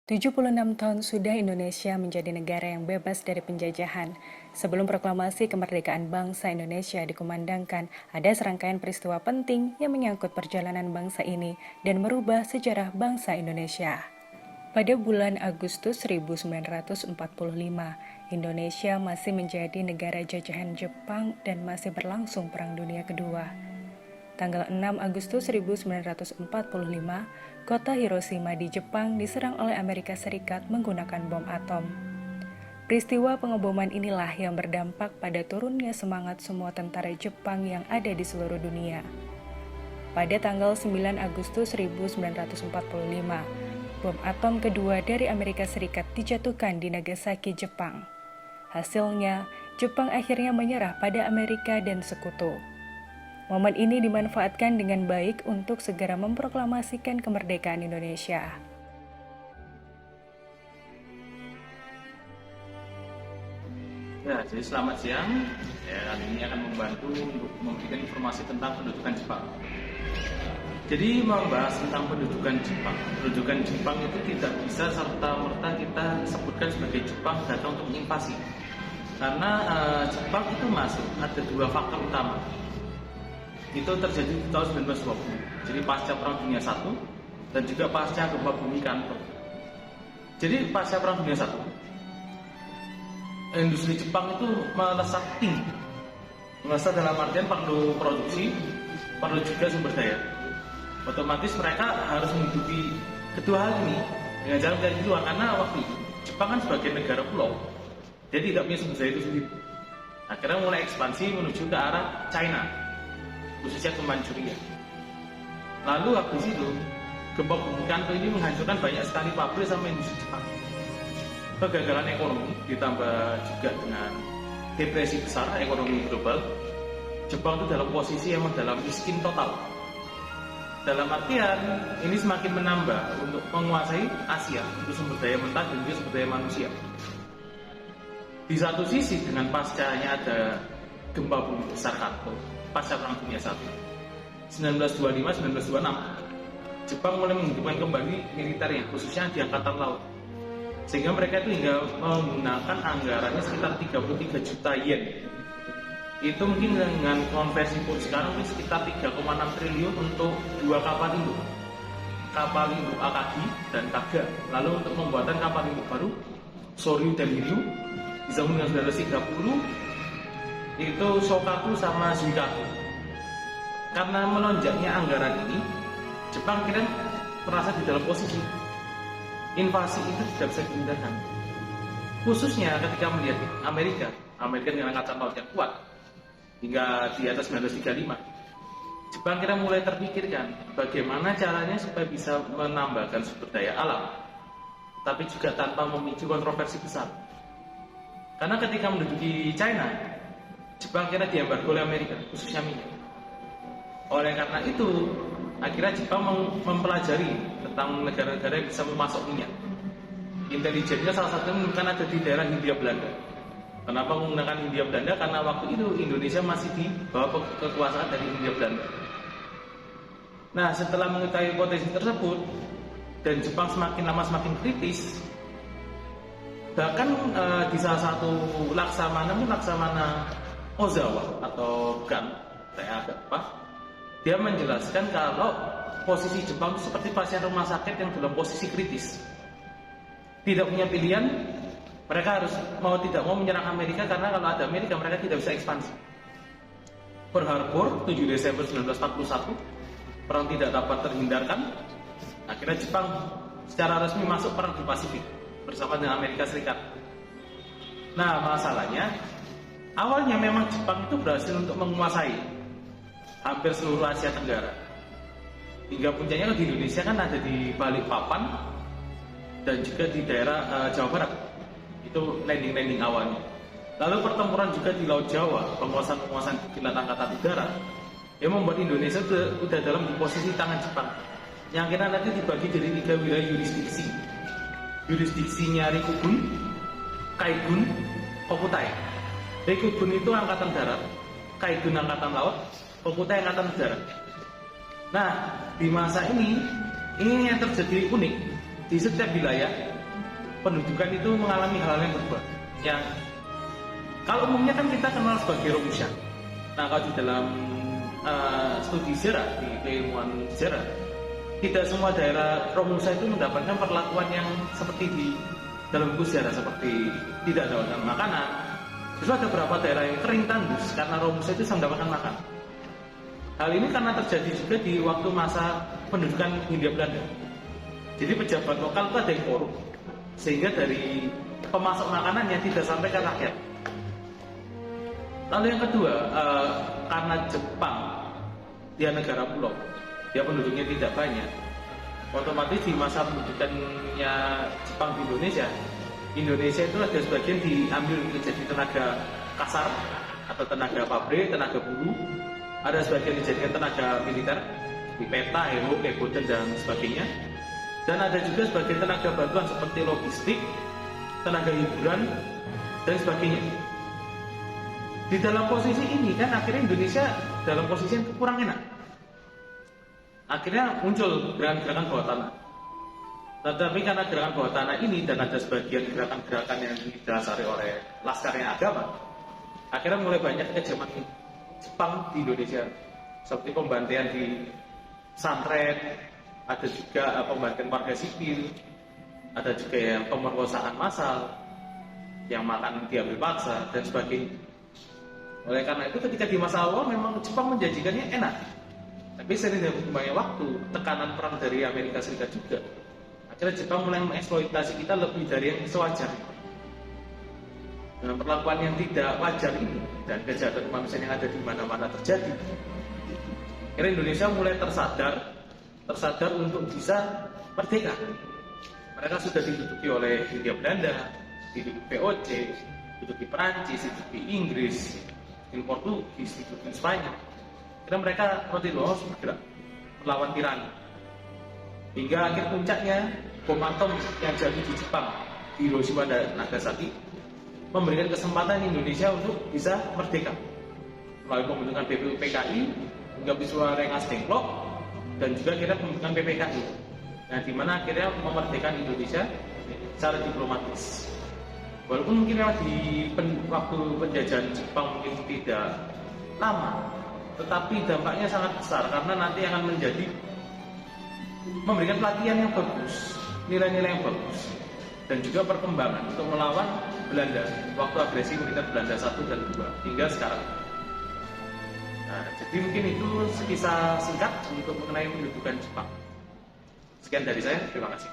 76 tahun sudah Indonesia menjadi negara yang bebas dari penjajahan. Sebelum proklamasi kemerdekaan bangsa Indonesia dikumandangkan, ada serangkaian peristiwa penting yang menyangkut perjalanan bangsa ini dan merubah sejarah bangsa Indonesia. Pada bulan Agustus 1945, Indonesia masih menjadi negara jajahan Jepang dan masih berlangsung Perang Dunia Kedua. Tanggal 6 Agustus 1945, kota Hiroshima di Jepang diserang oleh Amerika Serikat menggunakan bom atom. Peristiwa pengeboman inilah yang berdampak pada turunnya semangat semua tentara Jepang yang ada di seluruh dunia. Pada tanggal 9 Agustus 1945, bom atom kedua dari Amerika Serikat dijatuhkan di Nagasaki, Jepang. Hasilnya, Jepang akhirnya menyerah pada Amerika dan sekutu. Momen ini dimanfaatkan dengan baik untuk segera memproklamasikan kemerdekaan Indonesia. Ya, jadi selamat siang. Kali ini akan membantu untuk memberikan informasi tentang pendudukan Jepang. Jadi membahas tentang pendudukan Jepang. Pendudukan Jepang itu tidak bisa serta-merta kita sebutkan sebagai Jepang datang untuk menginvasi. Karena Jepang itu masuk ada dua faktor utama. Itu terjadi di tahun 1920. Jadi pasca Perang Dunia I dan juga pasca gempa bumi Kanto. Jadi pasca Perang Dunia I, industri Jepang itu melesat tinggi. Melesat dalam artian perlu produksi, perlu juga sumber daya. Otomatis mereka harus menghidupi kedua hal ini dengan jalan dari luar, karena waktu itu Jepang kan sebagai negara pulau, dia tidak punya sumber daya itu sendiri. Akhirnya mulai ekspansi menuju ke arah China, khususnya ke Manchuria. Lalu habis itu gempa bumi Kanto ini menghancurkan banyak sekali pabrik sama industri Jepang. Kegagalan ekonomi ditambah juga dengan depresi besar ekonomi global, Jepang itu dalam posisi yang dalam miskin total. Dalam artian ini semakin menambah untuk menguasai Asia untuk sumber daya mentah dan juga sumber daya manusia. Di satu sisi dengan pascanya ada gempa bumi besar Kanto pasca Perang Dunia I 1925-1926, Jepang mulai menghidupkan kembali militernya, khususnya di Angkatan Laut, sehingga mereka itu hingga menggunakan anggarannya sekitar 33 juta yen. Itu mungkin dengan konversi pun sekarang mungkin sekitar 3,6 triliun untuk dua kapal induk Akagi dan Kaga. Lalu untuk pembuatan kapal induk baru Soryu dan Hiryu di tahun 1930 itu Shokaku sama Zuikaku. Karena melonjaknya anggaran ini, Jepang kira merasa di dalam posisi invasi itu tidak bisa dihindarkan. Khususnya ketika melihat Amerika dengan angkatan laut yang kuat hingga di atas 1935, Jepang kira mulai terpikirkan bagaimana caranya supaya bisa menambahkan sumber daya alam, tapi juga tanpa memicu kontroversi besar. Karena ketika menduduki China, Jepang kira diembargo oleh Amerika, khususnya minyak. Oleh karena itu, akhirnya Jepang mempelajari tentang negara-negara yang bisa memasok minyak. Intelijennya salah satunya menemukan ada di daerah Hindia Belanda. Kenapa menggunakan Hindia Belanda? Karena waktu itu Indonesia masih di bawah kekuasaan dari Hindia Belanda. Nah, setelah mengetahui potensi tersebut dan Jepang semakin lama semakin kritis, bahkan di salah satu laksamana Ozawa atau Gan, saya agak lupa, dia menjelaskan kalau posisi Jepang itu seperti pasien rumah sakit yang dalam posisi kritis. Tidak punya pilihan, mereka harus mau tidak mau menyerang Amerika, karena kalau ada Amerika mereka tidak bisa ekspansi. Pearl Harbor 7 Desember 1941, perang tidak dapat terhindarkan. Akhirnya Jepang secara resmi masuk perang di Pasifik bersama dengan Amerika Serikat. Nah, masalahnya awalnya memang Jepang itu berhasil untuk menguasai hampir seluruh Asia Tenggara. Hingga puncaknya di Indonesia kan ada di Balikpapan dan juga di daerah Jawa Barat. Itu landing awalnya. Lalu pertempuran juga di Laut Jawa, penguasaan kilat angkatan udara, yang membuat Indonesia sudah dalam di posisi tangan Jepang. Yang akhirnya nanti dibagi jadi 3 wilayah yurisdiksi. Yurisdiksinya Rikugun, Kaigun, Kokutai. Rikugun itu angkatan darat, Kaigun angkatan laut, Kokutai angkatan udara. Nah, di masa ini yang terjadi unik. Di setiap wilayah pendudukan itu mengalami hal-hal yang berubah. Yang kalau umumnya kan kita kenal sebagai Romusha. Nah, kalau di dalam studi sejarah, di keilmuan sejarah, tidak semua daerah Romusha itu mendapatkan perlakuan yang seperti di dalam buku sejarah, seperti tidak mendapatkan makanan. Justru ada beberapa daerah yang kering tandus karena Romusha itu mendapatkan makan. Hal ini karena terjadi juga di waktu masa pendudukan Hindia Belanda. Jadi pejabat lokal itu ada yang korup, sehingga dari pemasok makanannya tidak sampai ke rakyat. Lalu yang kedua, karena Jepang dia negara pulau, dia penduduknya tidak banyak, otomatis di masa pendudukannya Jepang di Indonesia itu ada sebagian diambil menjadi tenaga kasar atau tenaga pabrik, tenaga buruh, ada sebagian dijadikan tenaga militer di peta, hero, kegoden dan sebagainya, dan ada juga sebagian tenaga bantuan seperti logistik, tenaga hiburan dan sebagainya. Di dalam posisi ini kan akhirnya Indonesia dalam posisi yang kurang enak. Akhirnya muncul gerakan-gerakan bawah tanah. Tetapi karena gerakan bawah tanah ini dan ada sebagian gerakan-gerakan yang didasari oleh laskarnya agama, akhirnya mulai banyak kejaman Jepang di Indonesia, seperti pembantaian di santren, ada juga pembantaian warga sipil, ada juga yang pemerkosaan massal, yang makan diambil paksa dan sebagainya. Oleh karena itu ketika di masa awal memang Jepang menjanjikannya enak, tapi seiring dengan berkembangnya waktu, tekanan perang dari Amerika Serikat juga, akhirnya Jepang mulai mengeksploitasi kita lebih dari yang sewajarnya. Dengan perlakuan yang tidak wajar ini dan kejahatan kemanusiaan yang ada di mana-mana terjadi, akhirnya Indonesia mulai tersadar untuk bisa merdeka. Mereka sudah diduduki oleh Hindia Belanda, diduduki VOC, diduduki Perancis, diduduki Inggris, di Portugis, di Spanyol. Karena mereka roti harus bergerak melawan tirani. Hingga akhir puncaknya bom atom yang jadi di Jepang, di Hiroshima dan Nagasaki, memberikan kesempatan Indonesia untuk bisa merdeka melalui pembentukan BPUPKI hingga peristiwa Rengas Dengklok dan juga akhirnya pembentukan PPKI. Nah, di mana akhirnya memerdekakan Indonesia secara diplomatis. Walaupun mungkin di waktu penjajahan Jepang mungkin tidak lama, tetapi dampaknya sangat besar karena nanti akan memberikan pelatihan yang bagus, nilai-nilai yang bagus, dan juga perkembangan untuk melawan Belanda waktu agresi militer Belanda 1 dan 2 hingga sekarang. Nah, jadi mungkin itu kisah singkat untuk mengenai pendudukan Jepang. Sekian dari saya, terima kasih.